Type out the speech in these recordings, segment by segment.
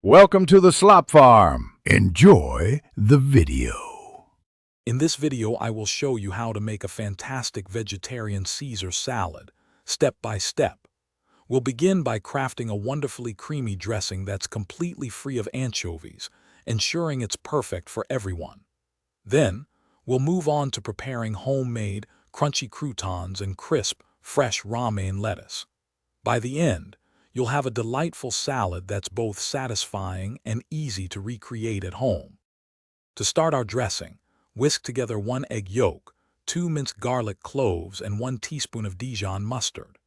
Welcome to the Slop Farm. Enjoy the video. In this video, I will show you how to make a fantastic vegetarian Caesar salad, step by step. We'll begin by crafting a wonderfully creamy dressing that's completely free of anchovies, ensuring it's perfect for everyone. Then, we'll move on to preparing homemade, crunchy croutons and crisp, fresh romaine lettuce. By the end, you'll have a delightful salad that's both satisfying and easy to recreate at home. To start our dressing, whisk together 1 egg yolk, 2 minced garlic cloves, and 1 teaspoon of Dijon mustard.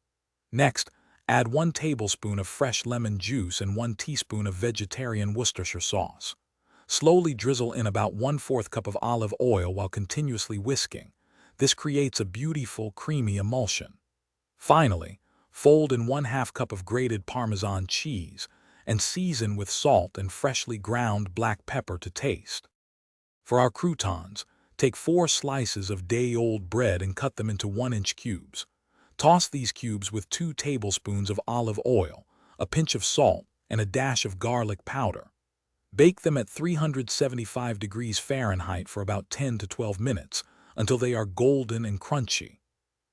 Next, add 1 tablespoon of fresh lemon juice and 1 teaspoon of vegetarian Worcestershire sauce. Slowly drizzle in about 1/4 cup of olive oil while continuously whisking. This creates a beautiful, creamy emulsion. Finally, fold in 1/2 cup of grated Parmesan cheese and season with salt and freshly ground black pepper to taste. For our croutons, take 4 slices of day-old bread and cut them into 1-inch cubes. Toss these cubes with 2 tablespoons of olive oil, a pinch of salt, and a dash of garlic powder. Bake them at 375 degrees Fahrenheit for about 10 to 12 minutes until they are golden and crunchy.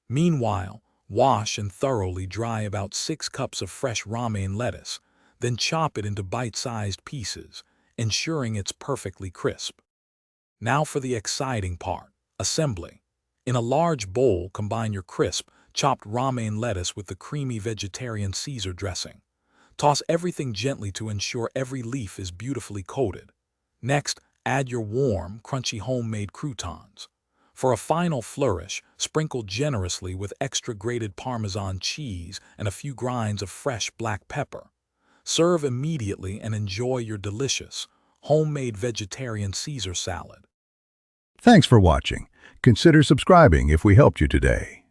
Meanwhile, wash and thoroughly dry about 6 cups of fresh romaine lettuce, then chop it into bite-sized pieces, ensuring it's perfectly crisp. Now for the exciting part, assembly. In a large bowl, combine your crisp, chopped romaine lettuce with the creamy vegetarian Caesar dressing. Toss everything gently to ensure every leaf is beautifully coated. Next, add your warm, crunchy homemade croutons. For a final flourish, sprinkle generously with extra grated Parmesan cheese and a few grinds of fresh black pepper. Serve immediately and enjoy your delicious, homemade vegetarian Caesar salad. Thanks for watching. Consider subscribing if we helped you today.